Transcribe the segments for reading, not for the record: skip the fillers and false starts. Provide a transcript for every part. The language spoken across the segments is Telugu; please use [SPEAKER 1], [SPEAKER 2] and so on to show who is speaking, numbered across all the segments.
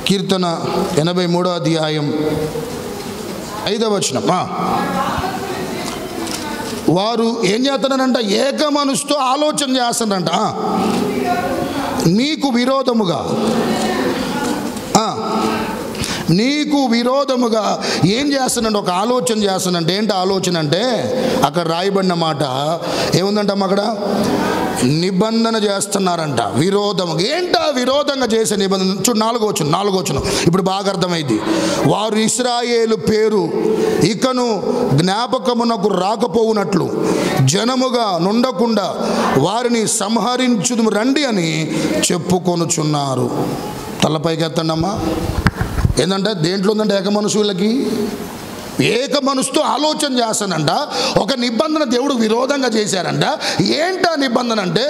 [SPEAKER 1] కీర్తన 83వ అధ్యాయం 5వ వచనం. వారు ఏం చేస్తారంట? ఏక మనసుతో ఆలోచన చేస్తారంట. నీకు విరోధముగా ఏం చేస్తానంటే ఒక ఆలోచన చేస్తానంటే ఏంటి ఆలోచన అంటే అక్కడ రాయబడిన మాట ఏముందంటమ్మా? అక్కడ నిబంధన చేస్తున్నారంట. విరోధముగా ఏంటా విరోధంగా చేసే నిబంధన? చూడు, 4వ వచనం ఇప్పుడు బాగా అర్థమైంది. వారు ఇశ్రాయేలు పేరు ఇకను జ్ఞాపకమునకు రాకపోవునట్లు జనముగా నుండకుండా వారిని సంహరించుదు రండి అని చెప్పుకొనుచున్నారు. తలపైకి ఎత్తండమ్మా. ఏంటంటే దేంట్లో ఉందంటే ఏక మనసు. వీళ్ళకి ఏక మనసుతో ఆలోచన చేస్తానంట. ఒక నిబంధన దేవుడు విరోధంగా చేశారంట. ఏంటా నిబంధన అంటే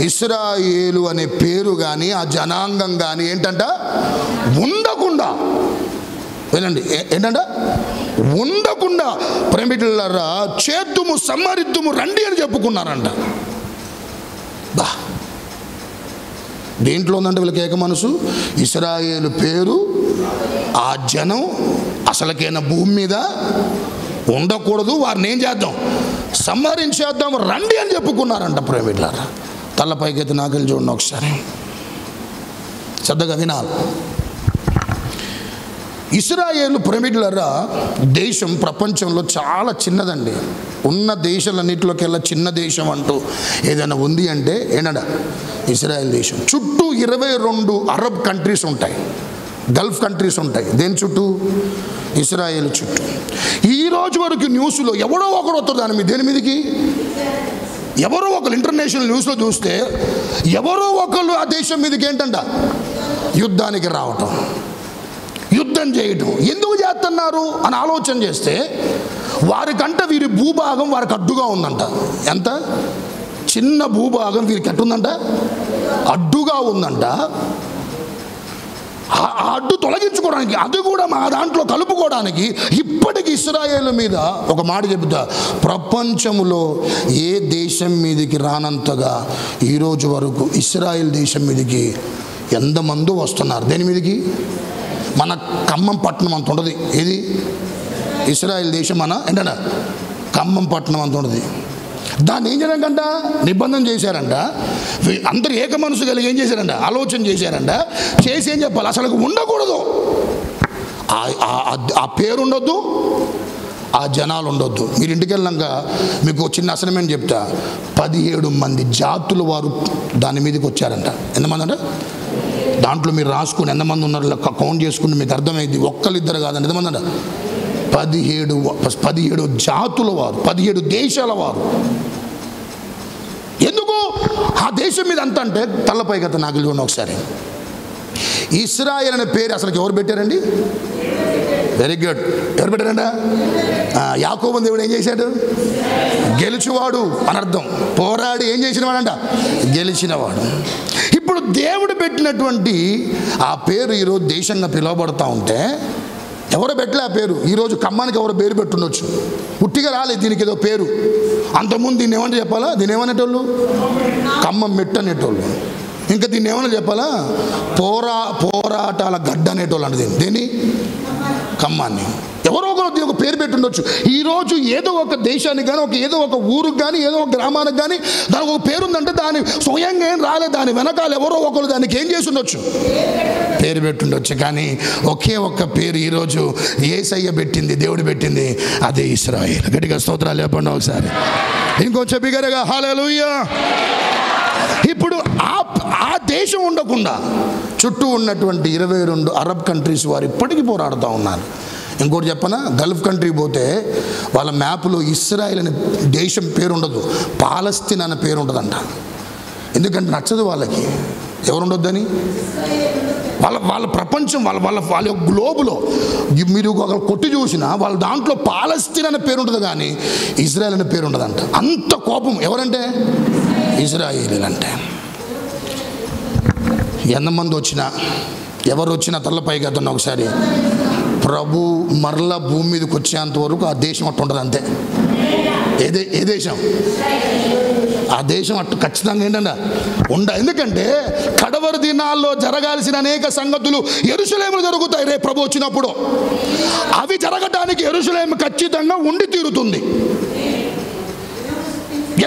[SPEAKER 1] ఇశ్రాయేలు అనే పేరు కానీ ఆ జనాంగం కానీ ఏంటంట ఉండకుండా, వినండి, ఏంటంట ఉండకుండా ప్రేమికులారా చేద్దుము సంహరిద్దుము రండి అని చెప్పుకున్నారంట. బా, దేంట్లో ఉందంటే వీళ్ళకి ఏక మనసు. ఇశ్రాయేలు పేరు ఆ జనం అసలుకైనా భూమి మీద ఉండకూడదు, వారిని ఏం చేద్దాం? సంహరించేద్దాం రండి అని చెప్పుకున్నారంట. ప్రేమికులారా తలపైకైతే నాకెళ్ళి చూడండి ఒకసారి, శ్రద్ధగా వినాలి. ఇశ్రాయేలు ప్రేమికులారా దేశం ప్రపంచంలో చాలా చిన్నదండి. ఉన్న దేశాలన్నింటిలోకెల్లా చిన్న దేశం అంటూ ఏదైనా ఉంది అంటే ఏంటంట ఇశ్రాయేల్ దేశం. చుట్టూ 22 అరబ్ కంట్రీస్ ఉంటాయి, గల్ఫ్ కంట్రీస్ ఉంటాయి. దేని చుట్టూ? ఇశ్రాయేల్ చుట్టూ. ఈ రోజు వరకు న్యూస్లో ఎవడో ఒకడు వస్తారు దాని మీద. దేని మీదకి? ఎవరో ఒకరు ఇంటర్నేషనల్ న్యూస్లో చూస్తే ఎవరో ఒకరు ఆ దేశం మీదకి ఏంటంట యుద్ధానికి రావటం, యుద్ధం చేయటం. ఎందుకు చేస్తున్నారు అని ఆలోచన చేస్తే వారికంట వీరి భూభాగం వారికి అడ్డుగా ఉందంట. ఎంత చిన్న భూభాగం వీరికి ఎట్టుందంట? అడ్డుగా ఉందంట. ఆ అడ్డు తొలగించుకోవడానికి, అది కూడా మా దాంట్లో కలుపుకోవడానికి ఇప్పటికి ఇశ్రాయేల్ మీద ఒక మాట చెబుతా, ప్రపంచంలో ఏ దేశం మీదకి రానంతగా ఈరోజు వరకు ఇశ్రాయేల్ దేశం మీదకి ఎంతమంది వస్తున్నారు. దేని మీదకి? మన ఖమ్మం పట్టణం అంత ఉండదు. ఏది? ఇశ్రాయేల్ దేశం మన ఏంటంట ఖమ్మం పట్టణం అంత ఉండదు. దాన్ని ఏం చేయడానికంట నిబంధన చేశారంట. అందరూ ఏక మనసు కలిగి ఏం చేశారంట? ఆలోచన చేశారంట. చేసి ఏం చెప్పాలి? అసలు ఉండకూడదు, ఆ పేరు ఉండొద్దు, ఆ జనాలు ఉండొద్దు. మీరు ఇంటికి వెళ్ళాక మీకు చిన్న అసైన్మెంట్ చెప్తా. 17 మంది జాతుల వారు దాని మీదకి వచ్చారంట. ఎంతమంది అంట? దాంట్లో మీరు రాసుకుని ఎంతమంది ఉన్నారు కౌంట్ చేసుకుని మీకు అర్థమైంది. ఒక్కరిద్దరు కాదండి, ఎంతమంది అంట? 17 జాతుల వారు, 17 దేశాల వారు. ఎందుకు ఆ దేశం మీద అంత అంటే తలపై గత నాకు చూడండి ఒకసారి. ఇశ్రాయేల్ అనే పేరు అసలు ఎవరు పెట్టారండి? Very good. ఎవరు పెట్టారంట? యాకోబు దేవుడు ఏం చేశాడు? గెలిచివాడు అని అర్థం. పోరాడి ఏం చేసిన వాడంట? గెలిచినవాడు. ఇప్పుడు దేవుడు పెట్టినటువంటి ఆ పేరు ఈరోజు దేశంగా పిలువబడతా ఉంటే ఎవరో పెట్టలే ఆ పేరు. ఈరోజు ఖమ్మానికి ఎవరో పేరు పెట్టుండొచ్చు, ఉట్టిగా రాలేదు దీనికి ఏదో పేరు. అంతకుముందు దీన్ని ఏమని చెప్పాలా? దీన్ని ఏమనేటోళ్ళు? ఖమ్మం మెట్టు అనేటోళ్ళు. ఇంకా దీన్ని ఏమన్నా చెప్పాలా? పోరాటాల గడ్డ అనేటోళ్ళు అంటే దేన్ని? ఖమ్మాన్ని. ఎవరో ఒకరు ఒక పేరు పెట్టుండొచ్చు. ఈరోజు ఏదో ఒక దేశానికి కానీ ఏదో ఒక ఊరికి కానీ ఏదో ఒక గ్రామానికి కానీ దానికి ఒక పేరు ఉందంటే దాని స్వయంగా ఏం రాలేదు, దాని వెనకాల ఎవరో ఒకరు దానికి ఏం చేసి ఉండొచ్చు? పేరు పెట్టుండొచ్చు. కానీ ఒకే ఒక్క పేరు ఈరోజు యేసయ్య పెట్టింది, దేవుడు పెట్టింది, అదే ఇశ్రాయేల్. గట్టిగా స్తోత్రాలు చెప్పండి ఒకసారి, ఇంకొంచెం బిగ్గరగా హల్లెలూయా. ఇప్పుడు ఆ దేశం ఉండకుండా చుట్టూ ఉన్నటువంటి 22 అరబ్ కంట్రీస్ వారు ఇప్పటికీ పోరాడుతూ ఉన్నారు. ఇంకోటి చెప్పనా? గల్ఫ్ కంట్రీ పోతే వాళ్ళ మ్యాప్లో ఇశ్రాయేల్ అనే దేశం పేరు ఉండదు, పాలస్తీన్ అనే పేరు ఉంటుందంట. ఎందుకంటే నచ్చదు వాళ్ళకి. ఎవరు ఉండొద్దని? వాళ్ళ ప్రపంచం వాళ్ళ గ్లోబులో మీరు ఒక కొట్టి చూసినా వాళ్ళ దాంట్లో పాలస్తీన్ అనే పేరు ఉంటుంది కానీ ఇజ్రాయెల్ అనే పేరు ఉండదంట. అంత కోపం ఎవరంటే? ఇజ్రాయేలీలు అంటే. ఎంతమంది వచ్చినా ఎవరు వచ్చినా తల్లపైకి అతను ఒకసారి ప్రభు మరలా భూమి మీదకి వచ్చేంత వరకు ఆ దేశం అట్టు ఉండదు అంతే. ఏ దేశం? ఆ దేశం అటు ఖచ్చితంగా ఏంటంటే ఎందుకంటే కడవరి దినాల్లో జరగాల్సిన అనేక సంగతులు యెరూషలేములో జరుగుతాయి రేపు ప్రభు వచ్చినప్పుడు. అవి జరగటానికి యెరూషలేము ఖచ్చితంగా ఉండి తీరుతుంది.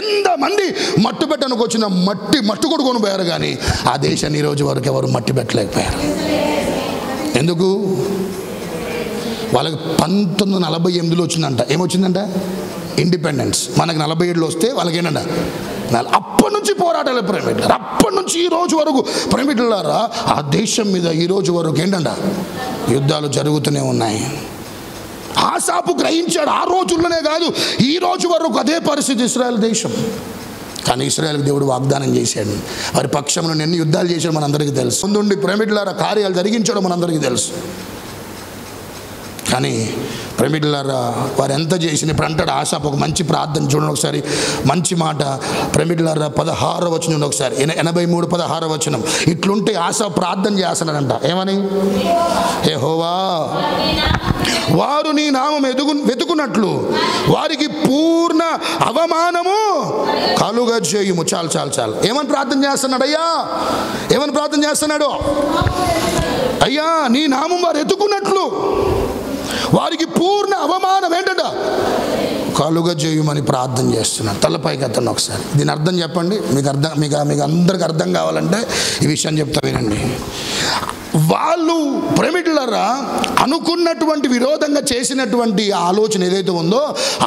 [SPEAKER 1] ఎంతమంది మట్టు పెట్టడానికి వచ్చిన మట్టు కూడా కొనిపోయారు, కానీ ఆ దేశాన్ని ఈరోజు వరకు ఎవరు మట్టి పెట్టలేకపోయారు. ఎందుకు? వాళ్ళకి 1948లో వచ్చిందంట. ఏమొచ్చిందంట? ఇండిపెండెన్స్. మనకి 47లో వస్తే వాళ్ళకి ఏంటంట? అప్పటి నుంచి పోరాటాలు ప్రేమిట్లారు. అప్పటి నుంచి ఈ రోజు వరకు ప్రేమిట్లారా ఆ దేశం మీద ఈ రోజు వరకు ఏంటంట? యుద్ధాలు జరుగుతూనే ఉన్నాయి. ఆసాపు గ్రహించాడు. ఆ రోజుల్లోనే కాదు, ఈ రోజు వరకు అదే పరిస్థితి ఇశ్రాయేల్ దేశం. కానీ ఇశ్రాయేల్కి దేవుడు వాగ్దానం చేశాడు. వారి పక్షంలో ఎన్ని యుద్ధాలు చేశాడు మనందరికీ తెలుసు. ముందుండి ప్రేమిట్లారా కార్యాలు జరిగించడం మనందరికీ తెలుసు. కానీ ప్రేమిట్లారా వారు ఎంత చేసిన ఇప్పుడు అంటాడు ఆసాపు ఒక మంచి ప్రార్థన చూడండి ఒకసారి, మంచి మాట. ప్రేమిట్లారా 16వ వచనం ఒకసారి, 83 16వ వచనం. ఇట్లుంటే ఆసాపు ప్రార్థన చేస్తున్నాడంట. ఏమని? యెహోవా వారు నీ నామం వెతుకున్నట్లు వారికి పూర్ణ అవమానము కలుగజేయుము. చాలు చాలు చాలు. ఏమని ప్రార్థన చేస్తున్నాడు అయ్యా? ఏమని ప్రార్థన చేస్తున్నాడు? అయ్యా నీ నామం వారు ఎత్తుకున్నట్లు వారికి పూర్ణ అవమానం ఏంటంట కలుగజేయమని ప్రార్థన చేస్తున్నాను. తలపైకి ఎత్తండి ఒకసారి. దీని అర్థం చెప్పండి. మీకు అందరికి అర్థం కావాలంటే ఈ విషయం చెప్తా వినండి. వాళ్ళు ప్రేమికులారా అనుకున్నటువంటి విరోధంగా చేసినటువంటి ఆలోచన ఏదైతే ఉందో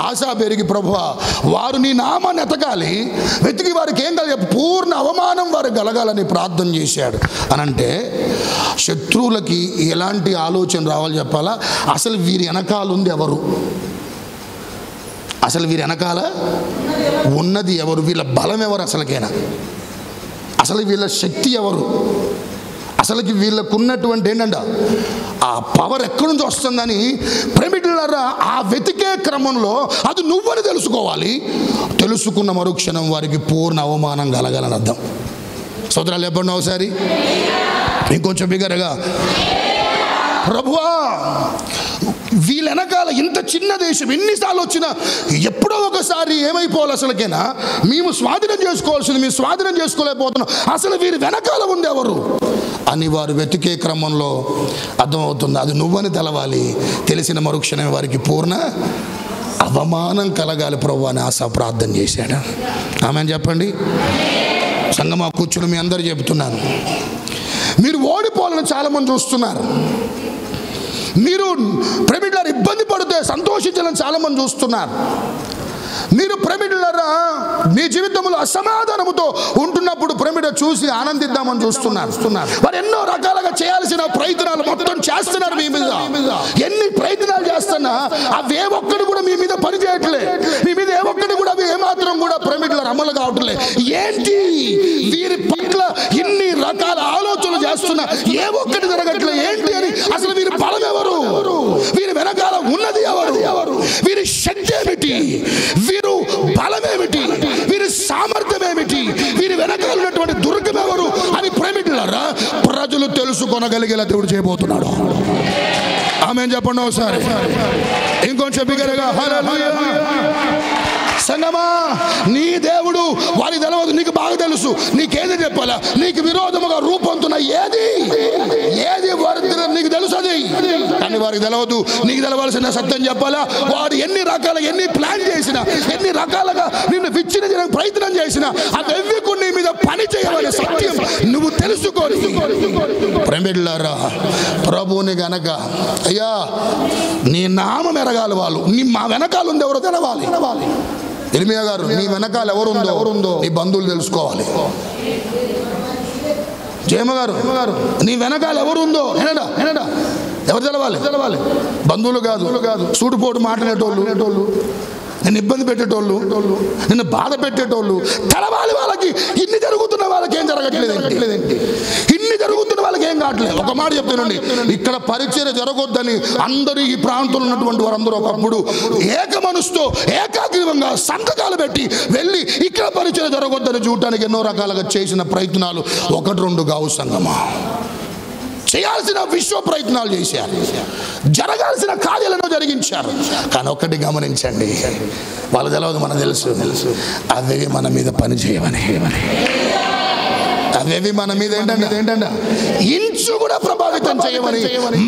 [SPEAKER 1] ఆశా పెరిగి ప్రభువా వారు నీ నామాన్ని ఎతకాలి, వెతికి వారికి ఏం కాదు పూర్ణ అవమానం వారు కలగాలని ప్రార్థన చేశాడు అని అంటే శత్రువులకి ఎలాంటి ఆలోచన రావాలి చెప్పాలా? అసలు వీరి వెనకాల ఉంది ఎవరు? అసలు వీరి వెనకాల ఉన్నది ఎవరు? వీళ్ళ బలం ఎవరు? అసలు వీళ్ళ శక్తి ఎవరు? అసలుకి వీళ్ళకు ఉన్నటువంటి ఏంటంట ఆ పవర్ ఎక్కడి నుంచి వస్తుందని ప్రేమికులారా ఆ వెతికే క్రమంలో అది నువ్వని తెలుసుకోవాలి. తెలుసుకున్న మరుక్షణం వారికి పూర్ణ అవమానం కలగాలని అర్థం. సోదరాలు చెప్పండి ఒకసారి ఇంకొంచెం బిగరగా. ప్రభువా వీళ్ళ వెనకాల ఇంత చిన్న దేశం ఎన్నిసార్లు వచ్చినా ఎప్పుడో ఒకసారి ఏమైపోవాలి అసలుకైనా మేము స్వాధీనం చేసుకోవాల్సింది మేము స్వాధీనం చేసుకోలేకపోతున్నాం, అసలు వీరి వెనకాల ఉంది ఎవరు అని వారు వెతికే క్రమంలో అర్థమవుతుంది. అది నువ్వని తెలవాలి. తెలిసిన మరుక్షణమే వారికి పూర్ణ అవమానం కలగాలి ప్రభువా అని ఆశ ప్రార్థన చేశాడు. ఆమెను చెప్పండి. సంగమా కూర్చుని మీ అందరూ చెబుతున్నాను, మీరు ఓడిపోవాలని చాలామంది చూస్తున్నారు. మీరు ప్రేమికులారా ఇబ్బంది పడితే సంతోషించాలని చాలామంది చూస్తున్నారు. మీరు ప్రేమికులారా మీ జీవితంలో అసమాధానముతో ఉంటున్నప్పుడు ప్రేమికులు చూసి ఆనందిద్దామని చూస్తున్నారు. వారు ఎన్నో రకాలుగా చేయాల్సిన ప్రయత్నాలు మొత్తం చేస్తున్నారు మీ మీద. ఎన్ని ప్రయత్నాలు చేస్తున్నా అవి ఏ ఒక్కటి కూడా మీ మీద పని చేయట్లేదు. మీ మీద ఏ ఒక్కటి కూడా అవి ఏమాత్రం కూడా ప్రేమికులారా అమలు కావట్లేదు. ఏంటి వీరి పట్ల ఇన్ని రకాల ఆలోచనలు చేస్తున్నా ఏ ఒక్కటి జరగట్లేదు ఏంటి అని? అసలు వీరి బలం ఎవరు? వీరి వెనకాల ఉన్నది ఎవరు? వీరి శక్తి ఏమిటి? వీరు బలమేమిటి? వీరి సామర్థ్యం ఏమిటి? వీరి వెనకాల ఉన్నటువంటి దుర్గం ఎవరు అని ప్రేమికులారా ప్రజలు తెలుసుకొనగలిగేలా దేవుడు చేయబోతున్నాడు. ఆమేన్ చెప్పండి ఒకసారి ఇంకొంచెం బిగ్గరగా. హల్లెలూయా. సంగమా నీ దేవుడు వారి తెలవదు, నీకు బాగా తెలుసు. నీకేది చెప్పాలా? నీకు విరోధముగా రూపొందుతున్న ఏది వారి నీకు తెలుసు, అది కానీ వారికి తెలవదు. నీకు తెలవాల్సిన సత్యం చెప్పాలా? వాడు ఎన్ని ప్లాన్ చేసినా ఎన్ని రకాలుగా నిన్ను విచ్చిన ప్రయత్నం చేసినా అవి కూడా నీ మీద పని చేయవలసిన సత్యం నువ్వు తెలుసుకోని ప్రేమికులారా ప్రభువుని గనక అయ్యా నీ నామం ఎరగాలి. వాళ్ళు మా వెనకాల ఉంది ఎవరో తెలవాలి. ఇర్మియా గారు నీ వెనకాల ఎవరుందో నీ బంధువులు తెలుసుకోవాలి. జయమ్మ గారు నీ వెనకాల ఎవరుందో ఎవరు తెలవాలి? బంధువులు కాదు, సూటుపోటు మాట్లాడేటోళ్ళు, నిన్ను ఇబ్బంది పెట్టేటోళ్ళు, నిన్ను బాధ పెట్టేటోళ్ళు తెలవాలి. వాళ్ళకి ఇన్ని జరుగుతున్న వాళ్ళకి ఏం జరగట్లేదు, ఇన్ని జరుగుతున్న వాళ్ళకి ఏం కావట్లేదు. ఒక మాట చెప్తానండి, ఇక్కడ పరిచర్య జరగొద్దని అందరూ ఈ ప్రాంతంలో ఉన్నటువంటి వారందరూ ఒకప్పుడు ఏక మనసుతో ఏకాగ్రీవంగా సంతకాలు పెట్టి వెళ్ళి ఇక్కడ పరిచర్య జరగొద్దని చూడటానికి ఎన్నో రకాలుగా చేసిన ప్రయత్నాలు 1-2 కావు సంగమా. చేయాల్సిన విశ్వ ప్రయత్నాలు చేశారు, జరగాల్సిన కార్యాలను జరిగించారు. కానీ ఒక్కటి గమనించండి, వాళ్ళు తెలియదు, మనకు తెలుసు, అవి మన మీద పని చేయమని. అవేవి మన మీద ఏంటంటే ఇంచు కూడా ప్రభావితం చేయమని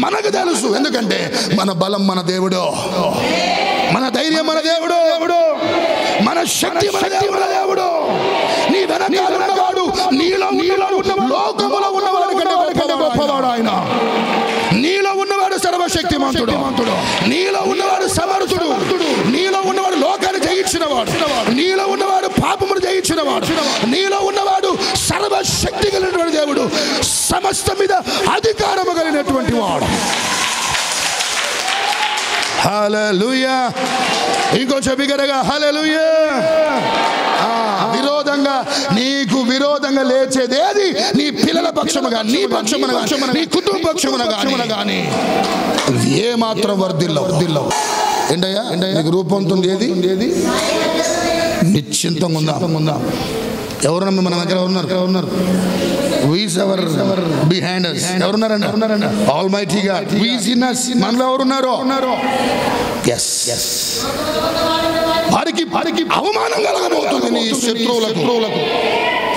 [SPEAKER 1] మనకు తెలుసు. ఎందుకంటే మన బలం మన దేవుడు, మన ధైర్యం మన దేవుడు, మన శక్తి మన దేవుడు. నీ వెనకాల ఉన్నవాడు, నీలో లోకములో ఉన్నవాడు కంటే గొప్పవాడు ఆయన. నీలో ఉన్నవాడు సర్వశక్తిమంతుడు, నీలో ఉన్నవాడు సమర్థుడు, నీలో ఉన్నవాడు లోకాన్ని జయించినవాడు, నీలో ఉన్నవాడు పాపమును జయించినవాడు, నీలో ఉన్నవాడు సర్వశక్తి కలిగినటువంటి దేవుడు, సమస్త మీద అధికారము కలిగినటువంటి వాడు. హల్లెలూయా. ఇంకొంచెం బిగ్గరగా హల్లెలూయా. విరోధంగా, నీకు విరోధంగా లేచేదేది నీ పిల్లల పక్షముగా, నీ పక్షమున గాని, నీ కుటుంబ పక్షమున గాని ఏ మాత్రం వర్ధిల్లవు. ఏంటయ్యా నీకు రూపొందుతుంది ఏది? నిశ్చింతంగా ఉందా? ఎవరున్నా మన దగ్గర ఉన్నారు? Who is our behind us? ఎవరున్నారండి? Almighty God. Who is in us? మనలో ఎవరున్నారో? Yes. వారికి అవమానం కలగబోతుంది. నీ శత్రువులకు,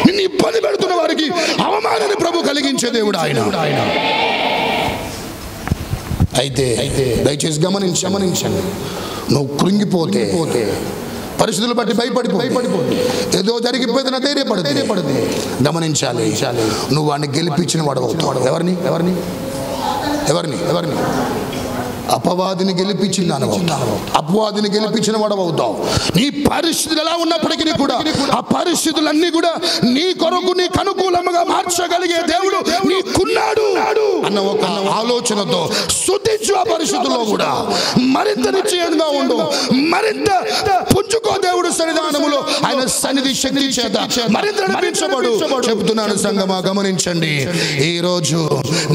[SPEAKER 1] నిన్ను ఇబ్బంది పెడుతున్న వారికి అవమానాన్ని ప్రభు కలిగించే దేవుడు ఆయన. అయితే దయచేసి గమనించండి, నువ్వు కృంగిపోతే, పరిస్థితులు బట్టి భయపడిపోతే, ఏదో జరిగిపోయింది ధైర్యపడితే గమనించాలి, నువ్వు వాడిని గెలిపించిన వాడు అవుతావు. ఎవరిని? అపవాదిని గెలిపించిన అపవాదిని గెలిపించిన వాడు అవుతావు. నీ పరిస్థితులు ఎలా ఉన్నప్పటికీ కూడా ఆ పరిస్థితులన్నీ కూడా నీ కొరకు, నీకు అనుకూలంగా మార్చగలిగే దేవుడు నీకున్నాడు అన్న ఒక ఆలోచనతో స్తుతించు. ఆ పరిస్థితుల్లో కూడా మరింత నిశ్చయంగా ఉండు, మరింత పుంజుకో. దేవుడు సన్నిధానములో ఆయన సన్నిధి శక్తి చేత మరింత నడిపించబడు. చెబుతున్నాను సంగమా, గమనించండి, ఈ రోజు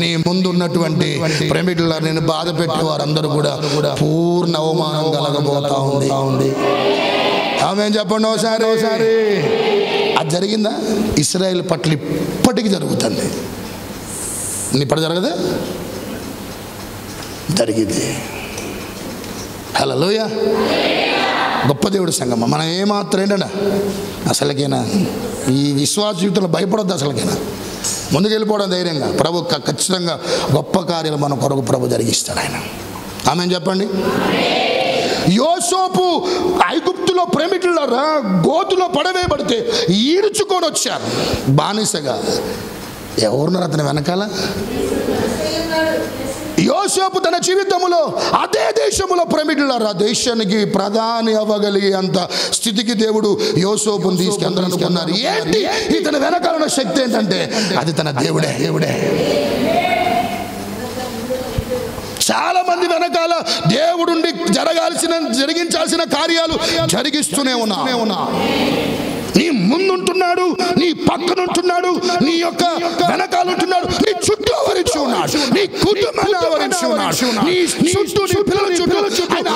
[SPEAKER 1] నీ ముందున్నటువంటి ప్రేమికుల నేను బాధ పెట్టేవారు అందరూ కూడా పూర్ణ అవమానం కలగబోతా ఉంది. ఆమేన్ చెప్పండి ఒకసారి. అది జరిగిందా? ఇశ్రాయేలు పట్ల ఇప్పటికీ జరుగుతుంది. ఇప్పుడు జరగదా? జరిగింది. హల్లెలూయా. గొప్ప దేవుడి సంగమా. మనం ఏమాత్రం ఏంటంటే అసలుకైనా ఈ విశ్వాస జీవితంలో భయపడొద్దు. అసలుకైనా ముందుకు వెళ్ళిపోవడం ధైర్యంగా. ప్రభు ఖచ్చితంగా గొప్ప కార్యాలు మన కొరకు ప్రభు జరిగిస్తాడు ఆయన. ఆమేన్ చెప్పండి. యోసేపు ఐగుప్తులో ప్రేమికులారా గోతులో పడవేయబడితే ఈడ్చుకొని వచ్చారు బానిసగా. ఎవరున్నారు అతని వెనకాల? యోసేపు తన జీవితంలో అదే దేశంలో ప్రేమికులారా దేశానికి ప్రధాని అవ్వగలిగే అంత స్థితికి దేవుడు యోసేపుని తీసుకెళ్ళాలనుకున్నారు. ఏంటి ఇతని వెనకాల శక్తి ఏంటంటే అది తన దేవుడే. చాలా మంది వెనకాల దేవుడుండి జరిగించాల్సిన కార్యాలు జరిగిస్తూనే ఉన్నా. నీ ముందుంటున్నాడు, నీ పక్కనుంటున్నాడు, నీ యొక్క వెనకాల ఉంటున్నాడు, నీ చుట్టూ ఆవరించి ఉన్నాడు, నీ కుటుంబాన్ని ఆవరించి ఉన్నాడు, నీ చుట్టూ, నీ పిల్లల చుట్టూ ఆయన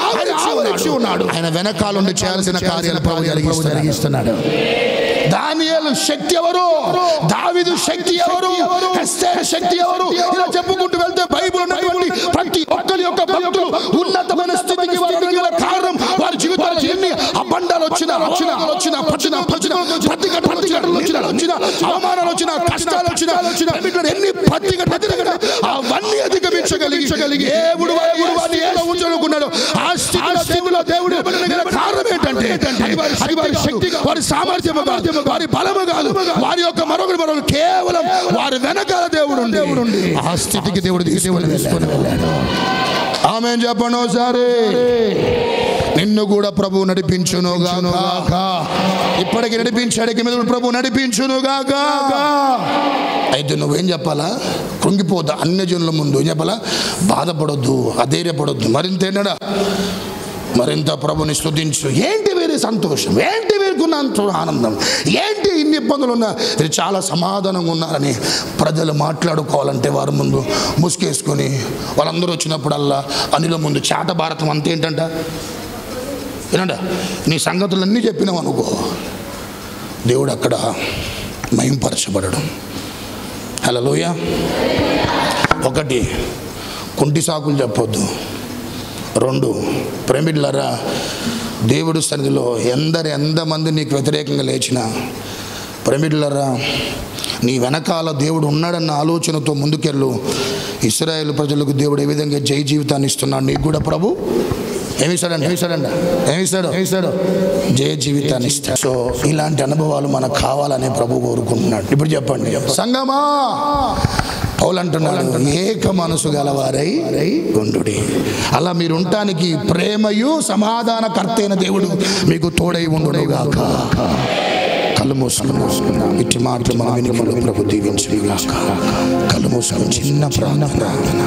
[SPEAKER 1] ఆవరించి ఉన్నాడు. ఆయన వెనకాల ఉండి చేయాల్సిన కార్యాలు ప్రభు జరిగిస్తున్నాడు. దానియేలు శక్తి ఎవరు? దావీదు శక్తి ఎవరు? ఎస్తేరు శక్తి ఎవరు? ఇలా చెప్పుకుంటూ వెళ్తే బైబిల్ ఉన్నటువంటి ప్రతి ఒక్కరి యొక్క భక్తులు ఉన్నతమైన స్థితికి వారు కారణం వారి జీవితాలు ఎన్ని అబండాలు వచ్చినా అవమానాలు వచ్చినా కష్టాలు వచ్చినా ఎన్ని అవన్నీ అధిగమించగలిగి దేవుడు వారిని ఏదో ఉంచనుకున్నాడు. ఆ స్థితిలో దేవుడు కారణం ఏంటంటే అది వారి శక్తి, వారి సామర్థ్యము కాదు, వారి బలము కాదు, వారి యొక్క మరొకరు కేవలం వారి వెనకాల దేవుడు ఆ స్థితికి దేవుడు తీసుకొని వెళ్ళాడు. ఆమేన్ చెప్పండి ఒకసారి. నిన్ను కూడా ప్రభు నడిపించునుగాక. ఇప్పటికి నడిపించాడు, ప్రభు నడిపించునుగాక. అయితే నువ్వేం చెప్పాలా? కృంగిపోద్దు. అన్యజనుల ముందు ఏం చెప్పాలా? బాధపడొద్దు, అధైర్యపడొద్దు. మరింత ఏంటడా? మరింత ప్రభుని స్తుతించు. ఏంటి వీరి సంతోషం? ఏంటి వీరికున్న ఆనందం? ఏంటి ఇన్ని ఇబ్బందులు ఉన్నా వీరు చాలా సమాధానంగా ఉన్నారని ప్రజలు మాట్లాడుకోవాలంటే వారి ముందు ముసుకేసుకొని వాళ్ళందరూ వచ్చినప్పుడల్లా అనిల ముందు చాట భారతం అంతే ఏంటంట ఏనంట నీ సంగతులన్నీ చెప్పినావు అనుకో, దేవుడు అక్కడ మహింపరచబడడం. హల్లెలూయా. ఒకటి, కుంటి సాకులు చెప్పొద్దు. 2, ప్రేమికులారా, దేవుడు సన్నిధిలో ఎంతమంది నీకు వ్యతిరేకంగా లేచినా, ప్రేమికులారా, నీ వెనకాల దేవుడు ఉన్నాడన్న ఆలోచనతో ముందుకెళ్ళు. ఇశ్రాయేలు ప్రజలకు దేవుడు ఏ విధంగా జై జీవితాన్ని ఇస్తున్నాడు, నీకు కూడా ప్రభు ఏమిస్తాడు? జయ జీవితాన్ని ఇస్తాడు. సో ఇలాంటి అనుభవాలు మనకు కావాలనే ప్రభు కోరుకుంటున్నాడు. ఇప్పుడు చెప్పండి, సంగమా, పౌలు అంటున్నాడు, ఏక మనసు గలవారై ఉండుడి. అలా మీరు ఉండటానికి ప్రేమయు సమాధానకర్త అయిన దేవుడు మీకు తోడై ఉండుగాక. కళ్ళు మూసుకున్నాం. ఇట్టి మాటలు మన వెనుకలో ప్రభు దీవించుగాక. కళ్ళు మూసుకుని చిన్న ప్రార్థన.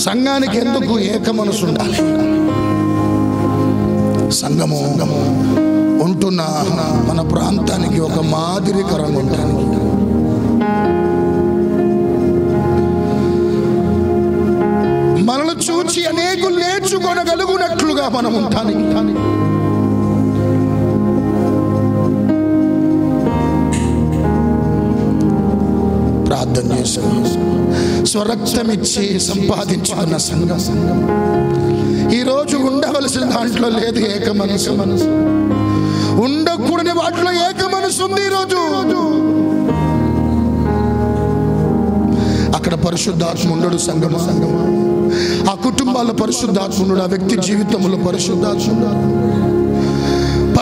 [SPEAKER 1] సంఘానికి ఎందుకు ఏక మనసు ఉండాలి? సంఘము ఉంటున్న మన ప్రాంతానికి ఒక మాదిరికరంగా ఉంటానికి, మనల్ని చూచి అనేకులు నేర్చుకొనగలుగునట్లుగా మనం ఉంటానికి, ప్రార్థన చేసుకుని స్వరక్తం ఇచ్చి సంపాదించుకున్న సంఘం ఈరోజు ఉండవలసిన దాంట్లో లేదు ఏక మనసు. ఉండకూడని వాటిలో ఏక మనసు ఉంది ఈరోజు. అక్కడ పరిశుద్ధాత్మ ఉండడు సంగమా. ఆ కుటుంబాల్లో పరిశుద్ధాత్మ ఉండడు. ఆ వ్యక్తి జీవితంలో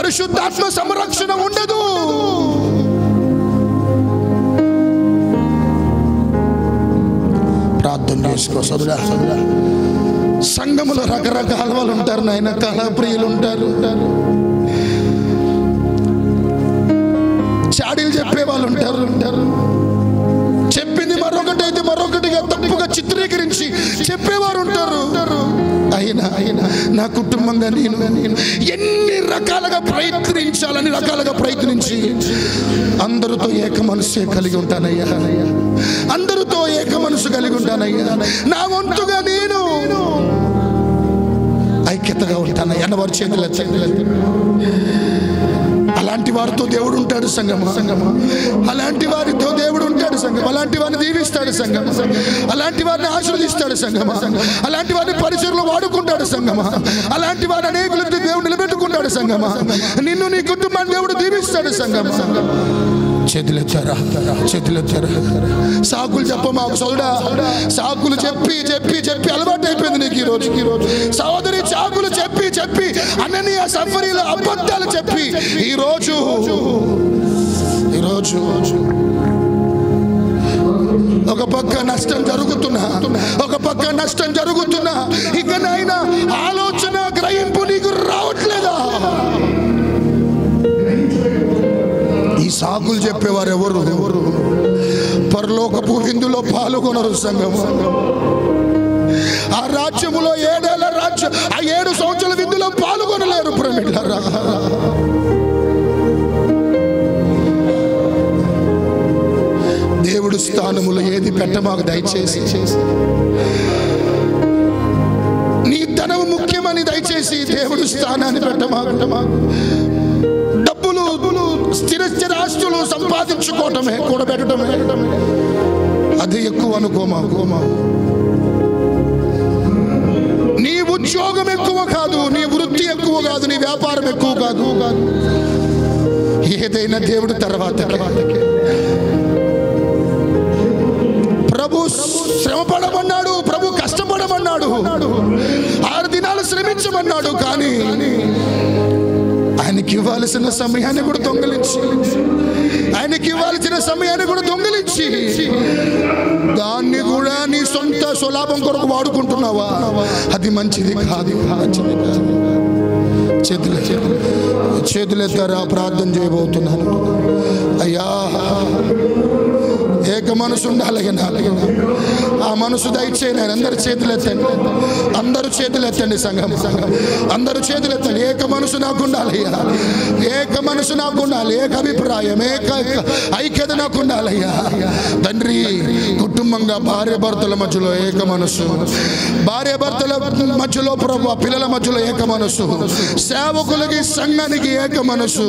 [SPEAKER 1] పరిశుద్ధాత్మ సంరక్షణ ఉండదు. ప్రార్థన చేసుకో సోదరా. సంఘములో రకరకాల వాళ్ళు ఉంటారు నాయన. కళాప్రియులు ఉంటారు, చాడీలు చెప్పే వాళ్ళు ఉంటారు, చెప్పింది మరొకటి అయితే మరొకటిగా తప్పుగా చిత్రీకరించి చెప్పేవారు ఉంటారు. అయినా నా కుటుంబంగా నేను ఎన్ని రకాలుగా ప్రయత్నించి అందరితో ఏక మనసు కలిగి ఉంటానయ్యా. అందరితో ఏక మనసు కలిగి ఉంటానయ్యా. నా వంతుగా నేను ఐక్యతగా ఉంటానయ్యా. వారి చేతుల అలాంటి వారితో దేవుడు ఉంటాడు సంగమా. అలాంటి వారితో దేవుడు ఉంటాడు సంగమా. అలాంటి వారిని దీవిస్తాడు సంగమా. అలాంటి వారిని ఆశీర్వదిస్తాడు సంగమా. అలాంటి వారిని పరిచర్లో వాడుకుంటాడు సంగమా. అలాంటి వారిని అనేకులతో దేవుడు నిలబెట్టుకుంటాడు సంగమా. నిన్ను నీ కుటుంబాన్ని దేవుడు దీవిస్తాడు సంగమా. చేతులెత్తారా? సాకులు చెప్పమాకు సోదరా. సాకులు చెప్పి అలవాటు అయిపోయింది నీకు ఈరోజు. సోదరి, సాకులు చెప్పి అననీయ సఫరీల అబద్ధాలు చెప్పి ఈరోజు ఒక పక్క నష్టం జరుగుతున్నా ఇకనైనా ఆలోచన గ్రహింపు నీకు రావట్లేదా? ఈ సాకులు చెప్పేవారు ఎవరు? పరలోకపు విందులో పాల్గొనరు సంఘము. ఆ రాజ్యములో 7 ఏళ్ల రాజ్యం, ఆ 7 సంవత్సరాల విందులో పాల్గొనలేరు ప్రేమికులారా. దేవుడు స్థానములో ఏది పెట్టమాకు దయచేసి. నీ ధనము ముఖ్యమని దయచేసి దేవుడు స్థానాన్ని పెట్టమాకు. డబ్బులు, స్థిర ఆస్తులు సంపాదించుకోవటమే, కూడబెట్టడమే అది ఎక్కువ అనుకోమా. నీ ఉద్యోగం ఎక్కువ కాదు, నీ వృత్తి ఎక్కువ కాదు, నీ వ్యాపారం ఎక్కువ కాదు. ఏదైనా దేవుడు తర్వాత. ప్రభు శ్రమపడమన్నాడు, ప్రభు కష్టపడమన్నాడు, 6 దినాలు శ్రమించమన్నాడు. కానీ ఆయనకి ఇవ్వాల్సిన సమయాన్ని కూడా దొంగిలించి దాన్ని కూడా నీ సొంత స్వలాభం కొరకు వాడుకుంటున్నావా? అది మంచిది కాదు. చేతులెత్తారా? ప్రార్థన చేయబోతున్నాను. అయ్యా, ఏక మనసు ఉండాలి. ఆ మనసు దయచేయండి. అందరు చేతులు ఎత్తండి, అందరూ చేతులు ఎత్తండి. సంఘం అందరూ చేతులు ఎత్తండి. ఏక మనసు నాకు ఉండాలయ్యా, ఏక మనసు నాకు ఉండాలి, ఏక అభిప్రాయం, ఏక ఐక్యత నాకు ఉండాలయ్యా తండ్రి. కుటుంబంగా భార్య భర్తల మధ్యలో ఏక మనసు, భార్య భర్తల మధ్యలో ప్రభువా పిల్లల మధ్యలో ఏక మనసు, సేవకులకి సంఘానికి ఏక మనసు,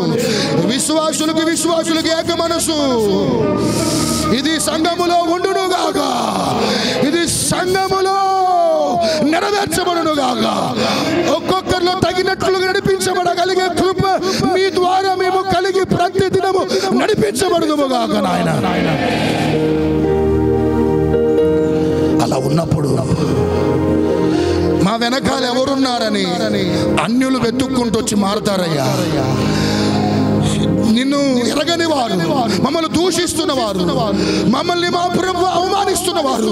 [SPEAKER 1] విశ్వాసులకి ఏక మనసు. ఇది సంఘములో ఉండునుగాక, ఇది సంఘములో నెరవేర్చబడునుగాక. ఒక్కొక్కరిలో తగినట్లుగా నడిపించబడగలిగే కృప మీ ద్వారా మేము కలిగి ప్రతి దినము నడిపించబడునుగాక నాయన. అలా ఉన్నప్పుడు మా వెనకాల ఎవరున్నారని అన్యులు వెతుక్కుంటూ వచ్చి మారుతారయ్యా. నిన్ను ఎరగని వారు, మమ్మల్ని దూషిస్తున్న వారు, మమ్మల్ని మా ప్రభువు అవమానిస్తున్న వారు,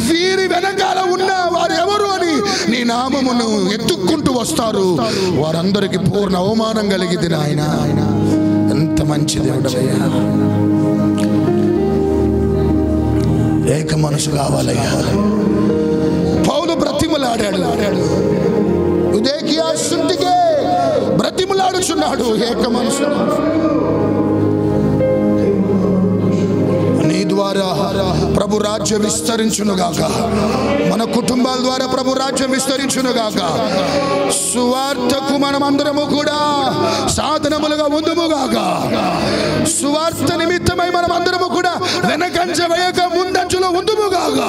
[SPEAKER 1] వీరి వెనకాల ఉన్న వారు ఎవరు అని నీ నామమును ఎత్తుక్కుంటూ వస్తారు. వారందరికీ పూర్ణ అవమానం కలిగింది నాయన. ఎంత మంచి దేవుడవయ్యా. ఏక మనసు కావాలయ్యా. పౌలు బ్రతిమలాడాడు, ఉదేకియా శుద్ధికే బ్రతిమలాడుచున్నాడు. ఏక మనసు నీ ద్వారా ప్రభు రాజ్యం విస్తరించునుగాక, మన కుటుంబాల ద్వారా ప్రభు రాజ్యం విస్తరించునుగాక. సువార్తకు మనమందరము కూడా సాధనములుగా ఉందుముగాక. సువార్త నిమిత్తమై మనమందరము కూడా వెనకంజ వేయక ముందంజలో ఉందుముగాక.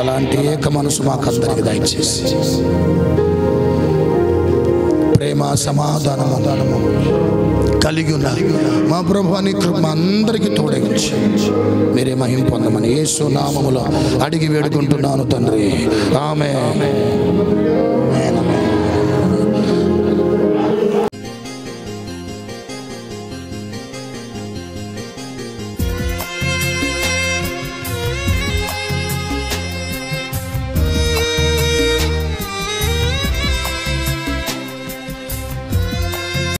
[SPEAKER 1] అలాంటి ఏక మనసు మాకందరికి దయచేసి ప్రేమ సమాధానము కలిగి ఉన్న మా ప్రభువాని కృప అందరికీ తోడగించి మీరే మహిమ పొందమని యేసు నామములో అడిగి వేడుకుంటున్నాను తండ్రి. ఆమేన్.